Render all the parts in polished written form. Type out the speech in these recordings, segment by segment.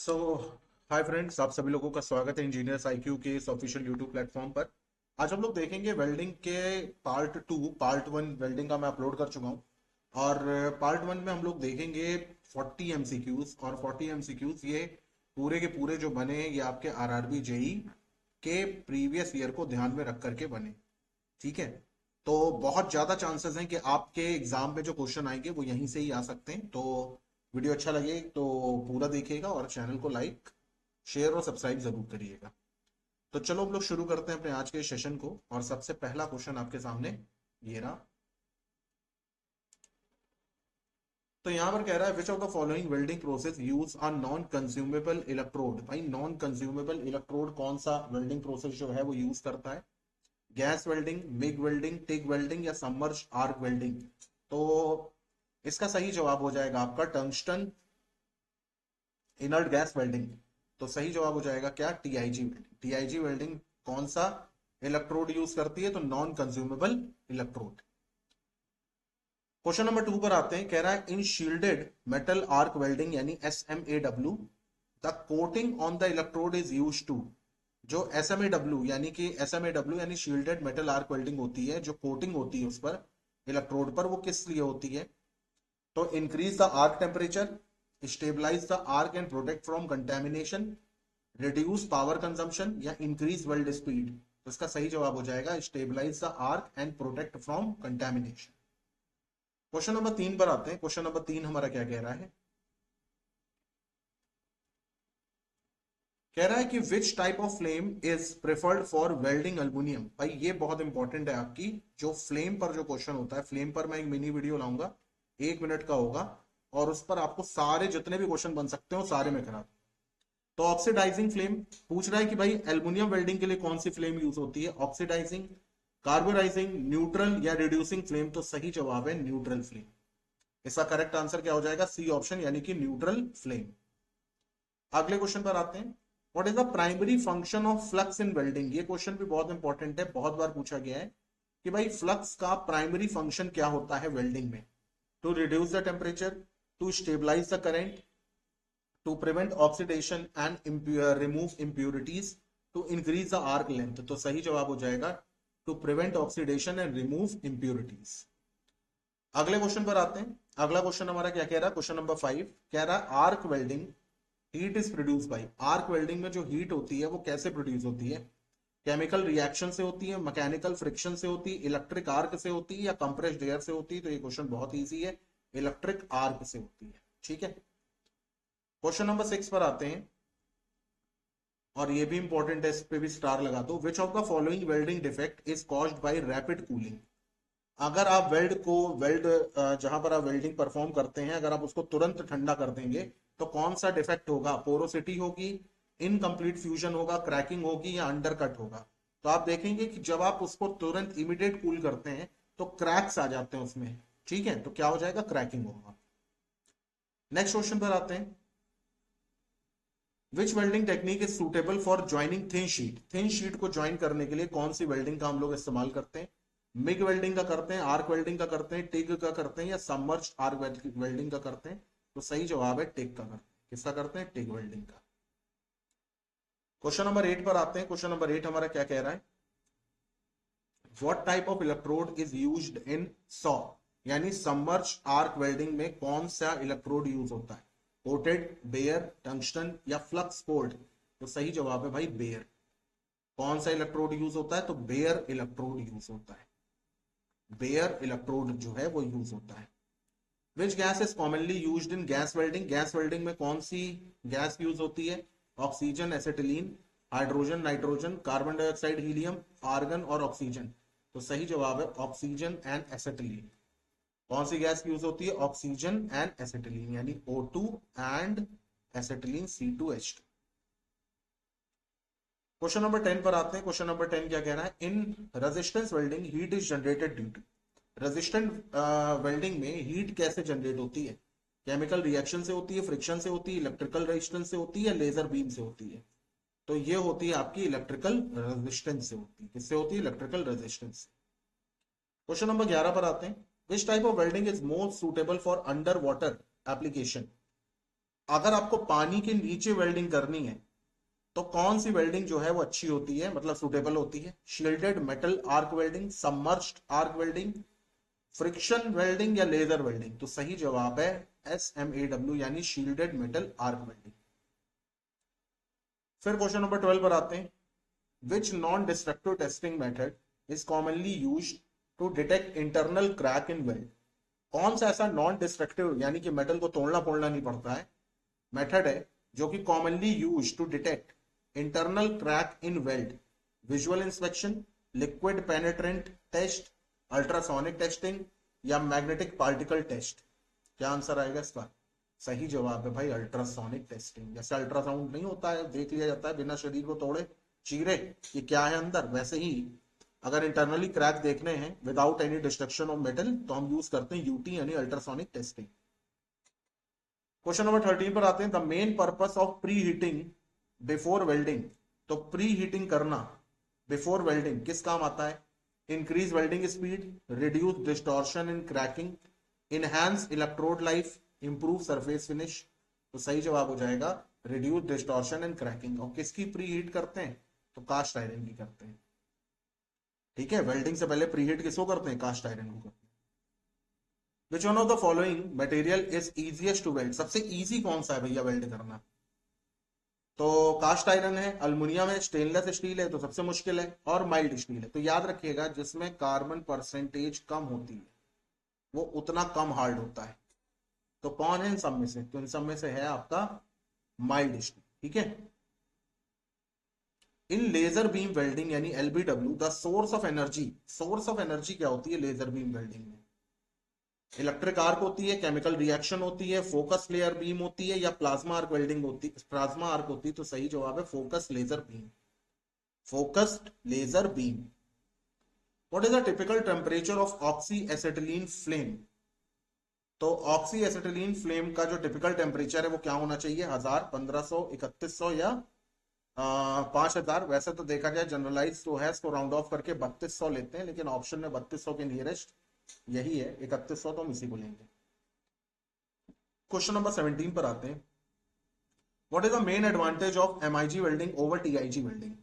सो hi friends, आप सभी लोगों का स्वागत है इंजीनियर्स आईक्यू के इस ऑफिशियल यूट्यूब प्लेटफॉर्म पर। आज हम लोग देखेंगे वेल्डिंग के पार्ट वन वेल्डिंग का मैं अपलोड कर चुका हूँ। और पार्ट वन में हम लोग देखेंगे 40 एमसीक्यूज। और 40 एमसीक्यूज ये पूरे के पूरे जो बने हैं ये आपके आरआरबी जेई के प्रीवियस ईयर को ध्यान में रख करके बने। ठीक है। तो बहुत ज्यादा चांसेस हैं कि आपके एग्जाम में जो क्वेश्चन आएंगे वो यहीं से ही आ सकते हैं। तो वीडियो अच्छा लगे तो पूरा देखिएगा और चैनल को लाइक शेयर और सब्सक्राइब जरूर करिएगा। तो चलो हम लोग शुरू करते हैं अपने आज के सेशन को। और सबसे पहला क्वेश्चन आपके सामने ये रहा। तो यहां पर कह रहा है which of the following welding process use a non consumable electrode. भाई नॉन कंज्यूमेबल इलेक्ट्रोड कौन सा वेल्डिंग प्रोसेस जो है वो यूज करता है? Gas welding, MiG welding, TIG welding या सबमर्ज आर्क वेल्डिंग। तो इसका सही जवाब हो जाएगा आपका टंगस्टन इनर्ट गैस वेल्डिंग। तो सही जवाब हो जाएगा क्या? TIG welding. टीआईजी वेल्डिंग कौन सा इलेक्ट्रोड यूज करती है? तो non consumable electrode. Question number 2 पर आते हैं। कह रहा है in shielded metal arc welding यानी SMAW the coating on the electrode is use to. जो SMAW यानी शील्डेड मेटल आर्क वेल्डिंग होती है, जो कोटिंग होती है उस पर इलेक्ट्रोड पर, वो किस लिए होती है? तो increase the arc temperature, stabilise the arc and protect from contamination, reduce power consumption या इंक्रीज वेल्ड स्पीड। तो इसका सही जवाब हो जाएगा stabilise the arc and protect from contamination. Question number 3 पर आते हैं। क्वेश्चन नंबर 3 हमारा क्या कह रहा है? कह रहा है कि विच type of flame is preferred for welding aluminium. भाई ये बहुत इंपॉर्टेंट है आपकी जो फ्लेम पर जो क्वेश्चन होता है। फ्लेम पर मैं एक मिनी वीडियो लाऊंगा, 1 मिनट का होगा, और उस पर आपको सारे जितने भी क्वेश्चन बन सकते हो सारे मैं करा दूं। तो ऑक्सीडाइजिंग फ्लेम पूछ रहा है कि भाई एल्युमिनियम वेल्डिंग के लिए कौन सी फ्लेम यूज होती है? ऑक्सीडाइजिंग, कार्बोराइजिंग, न्यूट्रल या रिड्यूसिंग फ्लेम। तो सही जवाब है न्यूट्रल फ्लेम। इसका करेक्ट आंसर क्या हो जाएगा? सी ऑप्शन यानी कि न्यूट्रल फ्लेम। अगले क्वेश्चन पर आते हैं। What is the primary function of flux in welding. ये क्वेश्चन भी बहुत इंपॉर्टेंट है, बहुत बार पूछा गया है कि भाई फ्लक्स का प्राइमरी फंक्शन क्या होता है वेल्डिंग में? To reduce the temperature, to stabilise the current, to prevent oxidation and remove impurities, to increase the arc length. तो सही जवाब हो जाएगा to prevent oxidation and remove impurities. अगले क्वेश्चन पर आते हैं। अगला क्वेश्चन हमारा क्या कह रहा है? क्वेश्चन नंबर 5 कह रहा है arc welding heat is produce by. Arc welding में जो हीट होती है वो कैसे प्रोड्यूस होती है? केमिकल रिएक्शन से होती है, मैकेनिकल फ्रिक्शन से होती है, इलेक्ट्रिक आर्क से होती है या कंप्रेस्ड एयर से होती है? तो ये क्वेश्चन बहुत इजी है, इलेक्ट्रिक आर्क से होती है। ठीक है। क्वेश्चन नंबर 6 पर आते हैं और ये भी इंपॉर्टेंट है, इस पे भी स्टार लगा दो। विच of the following welding defect is caused by rapid cooling. अगर आप वेल्ड जहां पर आप वेल्डिंग परफॉर्म करते हैं, अगर आप उसको तुरंत ठंडा कर देंगे तो कौन सा डिफेक्ट होगा? पोरोसिटी होगी, इनकम्प्लीट फ्यूजन होगा, क्रैकिंग होगी या अंडरकट होगा? तो आप देखेंगे कि जब आप उसको तुरंत इमीडिएट कूल करते हैं तो क्रैक्स आ जाते हैं उसमें। ठीक है, तो क्या हो जाएगा? क्रैकिंग होगा। नेक्स्ट क्वेश्चन पर आते हैं। Which welding technique is suitable for joining thin sheet. Thin sheet को ज्वाइन करने के लिए कौन सी वेल्डिंग का हम लोग इस्तेमाल करते हैं? मिग वेल्डिंग का करते हैं, आर्क वेल्डिंग का करते हैं, टिग का करते हैं या सबमर्ज आर्क वेल्डिंग का करते हैं? तो सही जवाब है टिग का करते हैं। किसका करते हैं? टिग वेल्डिंग का। क्वेश्चन नंबर 8 पर आते हैं। क्वेश्चन नंबर 8 हमारा क्या कह रहा है? What type of electrode is used in saw यानी सबमर्ज आर्क वेल्डिंग में कौन सा इलेक्ट्रोड यूज होता है? कोटेड, बेयर, टंगस्टन या फ्लक्स कोल्ड? तो सही जवाब है भाई बेयर। कौन सा इलेक्ट्रोड यूज होता है? तो बेयर इलेक्ट्रोड यूज होता है। बेयर इलेक्ट्रोड जो है वो यूज होता है। Which gas is commonly used in gas welding. Gas welding में कौन सी गैस यूज होती है? Oxygen, acetylene, hydrogen, nitrogen, carbon dioxide, helium, argon और ऑक्सीजन। तो सही जवाब है ऑक्सीजन एंड एसिटिलीन। कौन सी गैस यूज होती है? ऑक्सीजन एंड एसिटिलीन यानी O2 and acetylene C2H2। Question number 10 पर आते हैं। क्वेश्चन नंबर 10 क्या कह रहा है? In resistance welding heat is generated due to. Resistant welding में हीट कैसे जनरेट होती है? केमिकल रिएक्शन से होती है, फ्रिक्शन से होती है, इलेक्ट्रिकल रेजिस्टेंस से होती है या लेजर बीम से होती है? तो ये होती है आपकी इलेक्ट्रिकल रेजिस्टेंस से होती है। किससे होती है? इलेक्ट्रिकल रेजिस्टेंस से। क्वेश्चन नंबर 11 पर आते हैं। Which type of welding is most suitable for under water application? अगर आपको पानी के नीचे वेल्डिंग करनी है तो कौन सी वेल्डिंग जो है वो अच्छी होती है, मतलब सुटेबल होती है? Shielded metal arc welding, submerged arc welding, friction welding या लेजर वेल्डिंग? तो सही जवाब है SMAW यानी शील्डेड मेटल आर्क वेल्डिंग। फिर क्वेश्चन नंबर 12 पर आते हैं। Which non destructive testing method is commonly used to detect internal crack in weld? कौन सा ऐसा नॉन डिस्ट्रक्टिव यानी कि मेटल को तोड़ना फोड़ना नहीं पड़ता है मेथड है जो कि commonly use to detect internal crack in weld? Visual inspection, liquid penetrant test, ultrasonic testing या मैग्नेटिक पार्टिकल टेस्ट? क्या आंसर आएगा इसका? सही जवाब है भाई अल्ट्रासोनिक टेस्टिंग। जैसे अल्ट्रासाउंड नहीं होता है, देख लिया जाता है बिना शरीर को तोड़े चीरे ये क्या है अंदर, वैसे ही अगर इंटरनली क्रैक देखने हैं without any destruction of metal तो हम यूज करते हैं यूटी यानी अल्ट्रासोनिक टेस्टिंग। क्वेश्चन नंबर 13 पर आते हैं। The main purpose of pre heating before welding. तो प्री हीटिंग करना बिफोर वेल्डिंग किस काम आता है? Increase welding speed, reduce distortion इन cracking, enhance electrode life, improve surface finish? तो सही जवाब हो जाएगा रिड्यूस डिस्टॉर्शन इन क्रैकिंग। और किसकी प्री हीट करते हैं? तो कास्ट आयरन की करते हैं। ठीक है, वेल्डिंग से पहले प्री हीट किसको करते हैं? कास्ट आयरन को करते हैं। Which one of the following material is easiest to weld? सबसे इजी कौन सा है भैया वेल्ड करना? तो कास्ट आयरन है, अल्युमिनियम है, स्टेनलेस स्टील है तो सबसे मुश्किल है, और माइल्ड स्टील है। तो याद रखिएगा जिसमें कार्बन परसेंटेज कम होती है वो उतना कम हार्ड होता है। तो कौन है इन सब में से? तो इन सब में से है आपका माइल्ड स्टील। ठीक है। इन लेजर बीम वेल्डिंग यानी LBW the source of energy, source of energy क्या होती है लेजर बीम वेल्डिंग में? इलेक्ट्रिक आर्क होती है, केमिकल रिएक्शन होती है, फोकस लेयर बीम होती है या प्लाज्मा आर्क वेल्डिंग होती है? प्लाज्मा आर्क होती है। तो सही जवाब है focus laser beam, focused laser beam. What is the typical temperature of oxy acetylene flame? तो ऑक्सी एसिटिलीन फ्लेम का जो टिपिकल टेम्परेचर है वो क्या होना चाहिए? 1000, 1500, 3100 या 5000? वैसे तो देखा जाए जनरलाइज तो है, इसको राउंड ऑफ करके 3200 लेते हैं, लेकिन ऑप्शन में 3200 के नियरेस्ट यही है 3100, तो हम इसी को लेंगे। क्वेश्चन नंबर 17 पर आते हैं। What is the main advantage of MIG welding over TIG welding?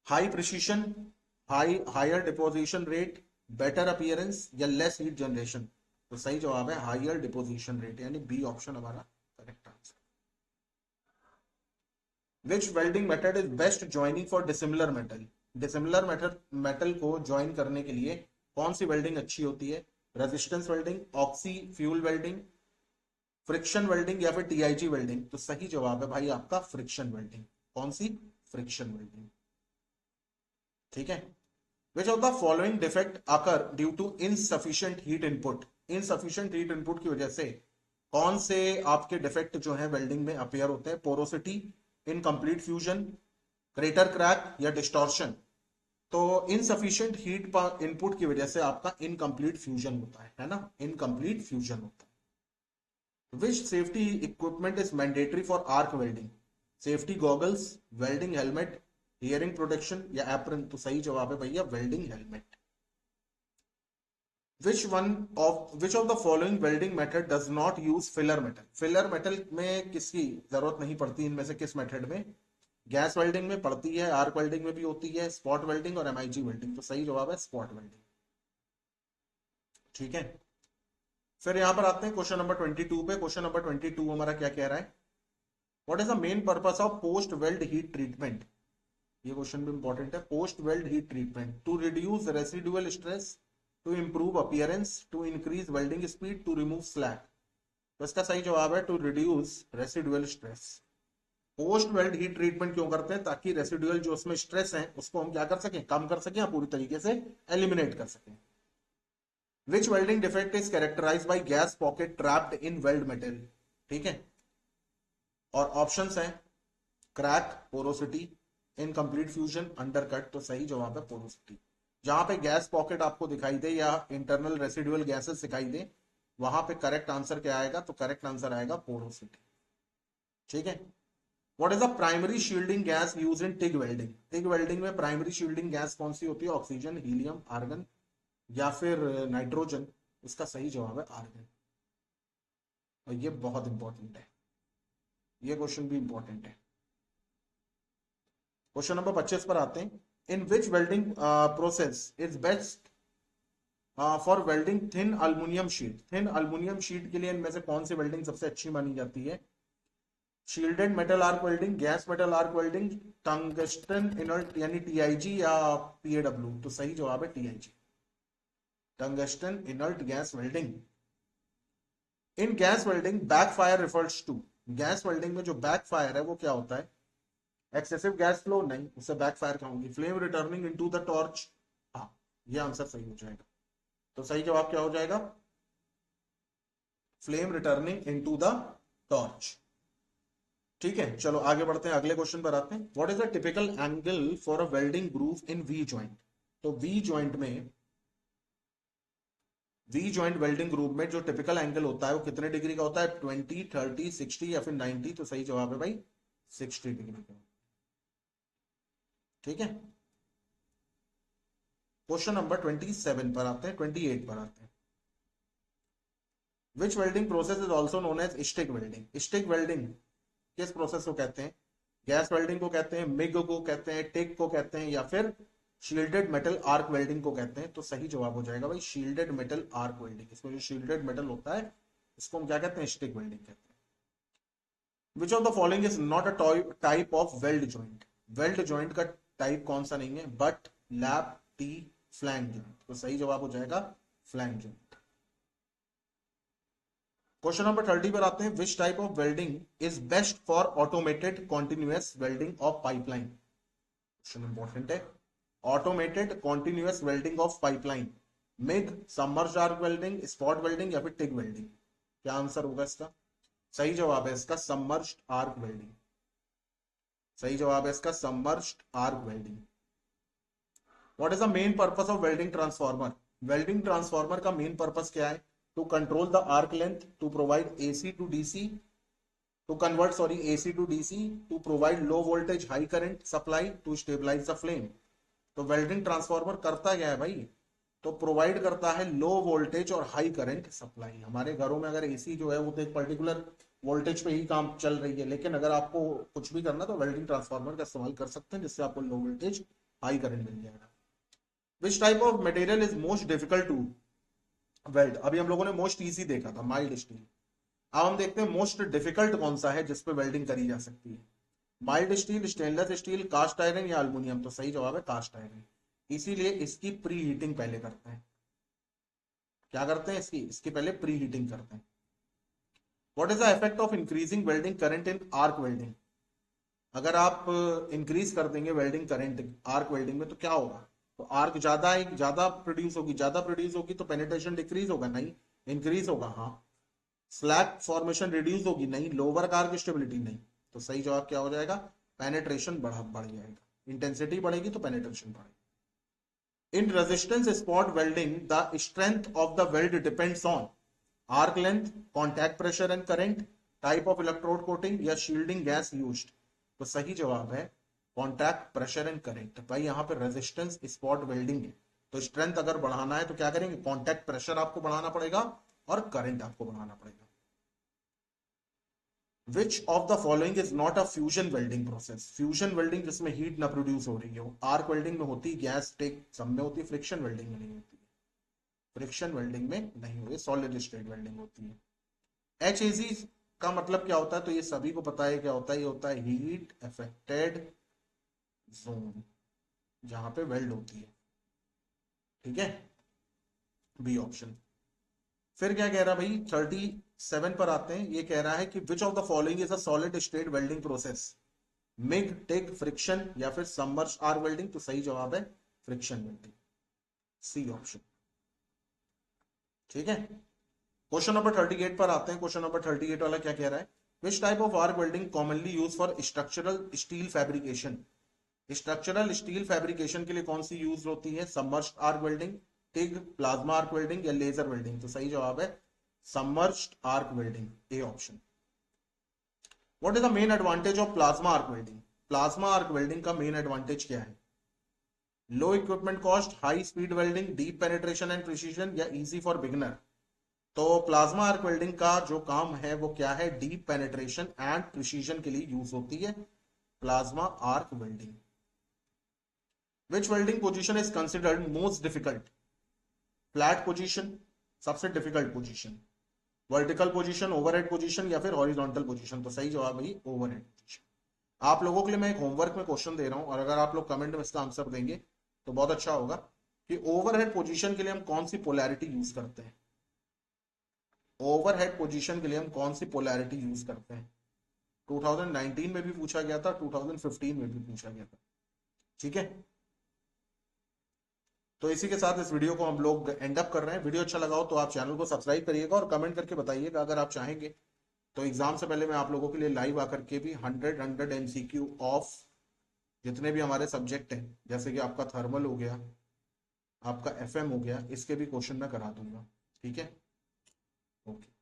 High precision, higher deposition rate, better appearance या लेस हीट जनरेशन? तो सही जवाब है हायर डिपोजिशन रेट यानी बी ऑप्शन हमारा correct answer. Which welding method is best joining for dissimilar metal? Dissimilar metal को join करने के लिए कौन सी वेल्डिंग अच्छी होती है? Resistance welding, oxy fuel welding, friction welding या फिर TIG वेल्डिंग? तो सही जवाब है भाई आपका फ्रिक्शन वेल्डिंग। कौन सी? Friction welding. ठीक है। Which of the following defect occur due to insufficient heat input? Insufficient heat input की वजह से कौन से आपके डिफेक्ट जो है वेल्डिंग में अपेयर होते हैं? Porosity, incomplete fusion, crater crack या डिस्टॉर्शन? तो इनसफिशिएंट हीट इनपुट की वजह से आपका इनकम्प्लीट फ्यूजन होता है ना, इनकम्प्लीट फ्यूजन होता है। Which safety equipment is mandatory for arc welding? Safety goggles, welding helmet, hearing protection या एप्रन? तो सही जवाब है भैया welding helmet. which of the following welding method does not use filler metal? Filler metal में किसकी जरूरत नहीं पड़ती इनमें से किस मेथड में? गैस वेल्डिंग में पड़ती है, आर्क वेल्डिंग में भी होती है, स्पॉट वेल्डिंग और MIG वेल्डिंग? तो सही जवाब है स्पॉट वेल्डिंग। ठीक है। फिर यहां पर आते हैं क्वेश्चन नंबर 22 पे। क्वेश्चन नंबर 22 हमारा क्या कह रहा है? What is the main purpose of post weld heat treatment? ये क्वेश्चन भी इंपॉर्टेंट है। Post weld heat treatment to reduce residual stress, to improve appearance, to increase welding speed, to remove slack? तो इसका सही जवाब है to reduce residual stress. Post weld heat treatment क्यों करते हैं? ताकि रेसिडुअल जो उसमें स्ट्रेस है उसको हम क्या कर सकें? कम कर सकें या पूरी तरीके से एलिमिनेट कर सकें। Which welding defect is characterised by gas pocket trapped in weld metal? ठीक है। और ऑप्शंस हैं crack, porosity, incomplete fusion, undercut? तो सही जवाब है पोरोसिटी। जहां पे गैस पॉकेट आपको दिखाई दे या इंटरनल रेसिडुअल गैसेस दिखाई दे वहां पे करेक्ट आंसर क्या आएगा? तो करेक्ट आंसर आएगा पोरोसिटी। ठीक है। What is the primary shielding gas use in TIG welding? TIG welding में प्राइमरी शील्डिंग गैस कौन सी होती है? ऑक्सीजन, हीलियम, आर्गन या फिर नाइट्रोजन? इसका सही जवाब है आर्गन। और ये बहुत इंपॉर्टेंट है, ये क्वेश्चन भी इंपॉर्टेंट है। क्वेश्चन नंबर 25 पर आते हैं। In which welding process is best for welding thin aluminium sheet? Thin aluminium sheet के लिए इनमें से कौन सी वेल्डिंग सबसे अच्छी मानी जाती है? Shielded metal arc welding, gas metal arc welding, tungsten inert यानी टीआईजी, या पीएडब्ल्यू? तो सही जवाब है TIG, tungsten inert gas welding. In gas welding backfire refers to? Gas welding में जो बैकफायर है वो क्या होता है? Excessive gas flow? नहीं, उससे बैकफायर कहूंगी। Flame returning into the torch? हाँ, ये आंसर सही हो जाएगा। तो सही जवाब क्या हो जाएगा? Flame returning into the torch. ठीक है, चलो आगे बढ़ते हैं, अगले क्वेश्चन पर आते हैं। What is the typical angle for a welding groove in V joint? तो वी जॉइंट में, वी जॉइंट वेल्डिंग ग्रुप में जो टिपिकल एंगल होता है वो कितने डिग्री का होता है? 20, 30, 60 या फिर 90? तो सही जवाब है भाई 60 डिग्री का। ठीक है, क्वेश्चन नंबर 27 पर आते हैं, 28 पर आते हैं। Which welding process is also known as stick welding? Stick welding किस प्रोसेस को कहते हैं? गैस वेल्डिंग को कहते हैं, मिग को कहते हैं, टिक को कहते हैं, या फिर शील्डेड मेटल आर्क वेल्डिंग को कहते हैं? तो सही जवाब हो जाएगा भाई शील्डेड मेटल आर्क वेल्डिंग। इसमें जो शील्डेड मेटल होता है इसको हम क्या कहते हैं? स्टिक वेल्डिंग कहते हैं। Which of the following is not a type of weld joint? Weld joint का टाइप कौन सा नहीं है? Butt, lap, T, flange joint? तो सही जवाब हो जाएगा फ्लैंग जॉइंट। क्वेश्चन नंबर 30 पर आते हैं। Which type of welding is best for automated continuous welding of pipeline? Question important है। Automated continuous welding of pipeline, MIG, submerged arc welding, spot welding, या फिर टिग वेल्डिंग? क्या आंसर होगा इसका? सही जवाब है इसका सबमर्ज्ड आर्क वेल्डिंग। सही जवाब है इसका submerged arc welding. What is the main purpose of welding transformer? Welding transformer का मेन पर्पस क्या है? To control the arc length, to provide AC to DC, to convert sorry AC to DC, to provide low voltage high current supply, to stabilise the flame? तो welding transformer करता क्या है भाई? तो provide करता है लो वोल्टेज और high current supply. हमारे घरों में अगर एसी जो है वो तो एक पर्टिकुलर वोल्टेज पे ही काम चल रही है, लेकिन अगर आपको कुछ भी करना तो वेल्डिंग ट्रांसफार्मर का इस्तेमाल कर सकते हैं, जिससे आपको लो वोल्टेज हाई करंट मिल जाएगा। Which type of material is most difficult to weld? अभी हम लोगों ने मोस्ट इजी देखा था, माइल्ड स्टील। अब हम देखते हैं मोस्ट डिफिकल्ट कौन सा है जिसपे वेल्डिंग करी जा सकती है। Mild steel, stainless steel, cast iron, या अल्युमिनियम? तो सही जवाब है कास्ट आयरन। इसीलिए इसकी प्री हीटिंग पहले करते हैं। क्या करते हैं? इसकी पहले प्री हीटिंग करते हैं। What is the effect of increasing welding current in arc welding? अगर आप इंक्रीज कर देंगे वेल्डिंग करंट आर्क वेल्डिंग में तो क्या होगा? तो आर्क ज्यादा प्रोड्यूस होगी, ज्यादा प्रोड्यूस होगी तो पेनिट्रेशन डिक्रीज होगा? नहीं, इंक्रीज होगा। हाँ, स्लैग फॉर्मेशन रिड्यूस होगी? नहीं, लोअर आर्क स्टेबिलिटी? नहीं। तो सही जवाब क्या हो जाएगा? पेनिट्रेशन बढ़ जाएगा। इंटेंसिटी बढ़ेगी तो पेनिट्रेशन बढ़ेगा। In resistance spot welding, the strength of the weld depends on arc length, contact pressure and current, type of electrode coating, या shielding gas used? तो सही जवाब है कॉन्टैक्ट प्रेशर एंड करंट। भाई यहाँ पे रेजिस्टेंस स्पॉट वेल्डिंग है, तो स्ट्रेंथ अगर बढ़ाना है तो क्या करेंगे? कॉन्टैक्ट प्रेशर आपको बढ़ाना पड़ेगा और करंट आपको बढ़ाना पड़ेगा। विच of the following is not a fusion welding process? Fusion welding जिसमें हीट ना प्रोड्यूस हो रही हो। आर्क वेल्डिंग में होती, गैस टिक सब में होती, फ्रिक्शन वेल्डिंग में नहीं होती। फ्रिक्शन वेल्डिंग में नहीं होती, सॉलिड स्टेट वेल्डिंग होती है। एचएजी का मतलब क्या होता है? तो ये सभी को पता है क्या होता है। ये होता है हीट अफेक्टेड जोन, जहां पे वेल्ड होती है। ठीक है, बी ऑप्शन। फिर क्या कह रहा है भाई 37 पर आते हैं। ये कह रहा है कि विच of the following is a solid state welding process? MiG, TIG, friction, या फिर सबमर्ज्ड आर्क वेल्डिंग? तो सही जवाब है फ्रिक्शन वेल्डिंग, सी ऑप्शन। ठीक है, क्वेश्चन नंबर 38 पर आते हैं। क्वेश्चन नंबर 38 वाला क्या कह रहा है? Which type of arc welding commonly use for structural steel fabrication? Structural steel fabrication के लिए कौन सी यूज होती है? Submerged arc welding, TIG, plasma arc welding, या लेजर वेल्डिंग? तो सही जवाब है submerged arc welding, A option. What is the main advantage of plasma arc welding? Plasma arc welding का मेन एडवांटेज क्या है? Low equipment cost, high speed welding, deep penetration and precision, या easy for beginner? तो plasma arc welding का जो काम है वो क्या है, डीप पेनिट्रेशन एंड प्रिसीजन के लिए यूज होती है plasma arc welding. Which welding position is considered most difficult, flat position सबसे difficult position, vertical position, overhead position या फिर हॉरिजॉन्टल पोजीशन। तो सही जवाब है ओवरहेड पोजीशन। आप लोगों के लिए मैं एक होमवर्क में क्वेश्चन दे रहा हूं और अगर आप लोग कमेंट में इसका आंसर देंगे तो बहुत अच्छा होगा कि ओवरहेड पोजीशन के लिए हम कौन सी पोलैरिटी यूज करते हैं। ओवरहेड पोजीशन के लिए हम कौन सी पोलैरिटी यूज करते हैं। 2019 में भी पूछा गया था, 2015 में भी पूछा गया था। ठीक है, तो इसी के साथ इस वीडियो को हम लोग एंड अप कर रहे हैं। वीडियो अच्छा लगा हो तो आप चैनल को सब्सक्राइब करिएगा और कमेंट करके बताइएगा अगर आप चाहेंगे तो एग्जाम से पहले मैं आप लोगों के लिए लाइव आकर के भी 100 MCQ ऑफ जितने भी हमारे सब्जेक्ट हैं, जैसे कि आपका थर्मल हो गया, आपका FM हो गया, इसके भी क्वेश्चन मैं करा दूंगा। ठीक है, ओके।